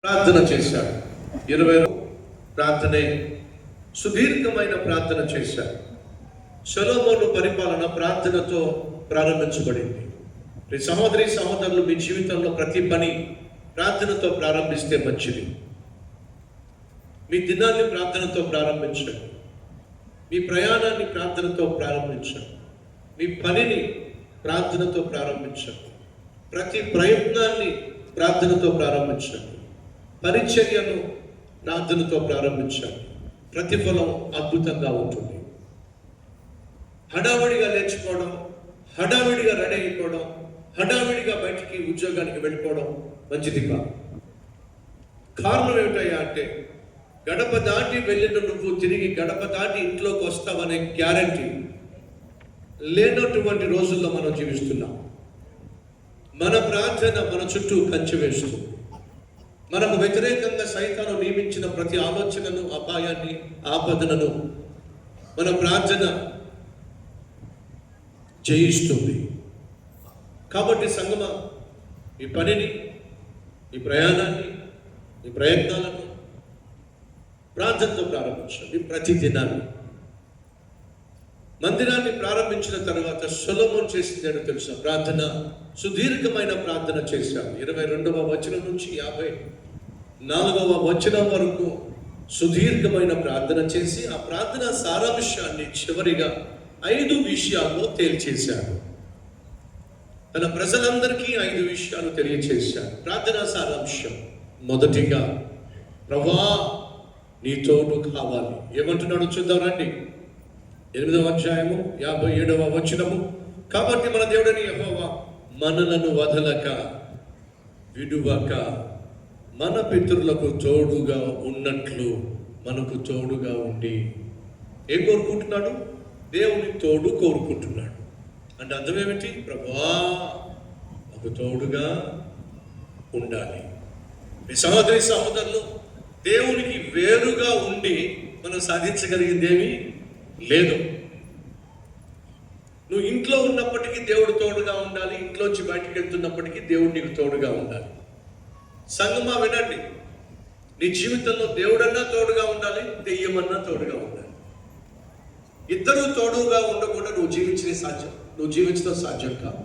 ప్రార్థన చేశాడు. 20 ప్రార్థనే సుదీర్ఘమైన ప్రార్థన చేశాడు. సొలొమోను పరిపాలన ప్రార్థనతో ప్రారంభించబడింది. సహోదరి సహోదరులు, మీ జీవితంలో ప్రతి పని ప్రార్థనతో ప్రారంభిస్తే మంచిది. మీ దినాన్ని ప్రార్థనతో ప్రారంభించండి. మీ ప్రయాణాన్ని ప్రార్థనతో ప్రారంభించండి. మీ పనిని ప్రార్థనతో ప్రారంభించండి. ప్రతి ప్రయత్నాన్ని ప్రార్థనతో ప్రారంభించండి. పరిచర్యను ప్రార్థనతో ప్రారంభించండి. ప్రతిఫలం అద్భుతంగా ఉంటుంది. హడావిడిగా లేచిపోవడం, హడావిడిగా రెడీ అయిపోవడం, హడావిడిగా బయటికి ఉద్యోగానికి వెళ్ళిపోవడం మంచిది కాదు. కారణం ఏమిటయ్యా అంటే, గడప దాటి వెళ్ళిన నువ్వు తిరిగి గడప దాటి ఇంట్లోకి వస్తావనే గ్యారంటీ లేనటువంటి రోజుల్లో మనం జీవిస్తున్నాం. మన ప్రార్థన మన చుట్టూ కంచె వేస్తుంది. మనకు వ్యతిరేకంగా సైతాను నియమించిన ప్రతి ఆలోచనను, అపాయాన్ని, ఆపదలను మన ప్రార్థన జయిస్తుంది. కాబట్టి సంగమా, ఈ పనిని, ఈ ప్రయాణాన్ని, ఈ ప్రయత్నాలను ప్రార్థనతో ప్రారంభించండి. ప్రతి దినాన్ని. మందిరాన్ని ప్రారంభించిన తర్వాత సొలొమోను చేసింది ఏంటో తెలుసా? ప్రార్థన, సుదీర్ఘమైన ప్రార్థన చేశాడు. 22వ వచనం నుంచి 54వ వచనం వరకు సుదీర్ఘమైన ప్రార్థన చేసి ఆ ప్రార్థన సారాంశాన్ని చివరిగా 5 విషయాల్లో తేల్చేశాడు. తన ప్రజలందరికీ 5 విషయాలు తెలియచేశాడు. ప్రార్థన సారాంశం, మొదటిగా, ప్రభువా నీ తోడు కావాలి. ఏమంటున్నాడు చూద్దాం రండి. 8వ అధ్యాయము 57వ వచనము. కాబట్టి మన దేవుడని యెహోవా మనలను వదలక విడువక మన పితరులకు తోడుగా ఉన్నట్లు మనకు తోడుగా ఉండి. ఏం కోరుకుంటున్నాడు? దేవుని తోడు కోరుకుంటున్నాడు. అంటే అర్థం ఏమిటి? ప్రభువా మాకు తోడుగా ఉండాలి. మీ సహోదరి సహోదరులు, దేవునికి వేరుగా ఉండి మనం సాధించగలిగింది ఏమీ లేదు. నువ్వు ఇంట్లో ఉన్నప్పటికీ దేవుడు తోడుగా ఉండాలి. ఇంట్లోంచి బయటికి వెళ్తున్నప్పటికీ దేవుడు నీకు తోడుగా ఉండాలి. సంగమా వినండి, నీ జీవితంలో దేవుడన్నా తోడుగా ఉండాలి, దెయ్యమన్నా తోడుగా ఉండాలి. ఇద్దరు తోడుగా ఉండకుండా నువ్వు జీవించడం సాధ్యం కాదు.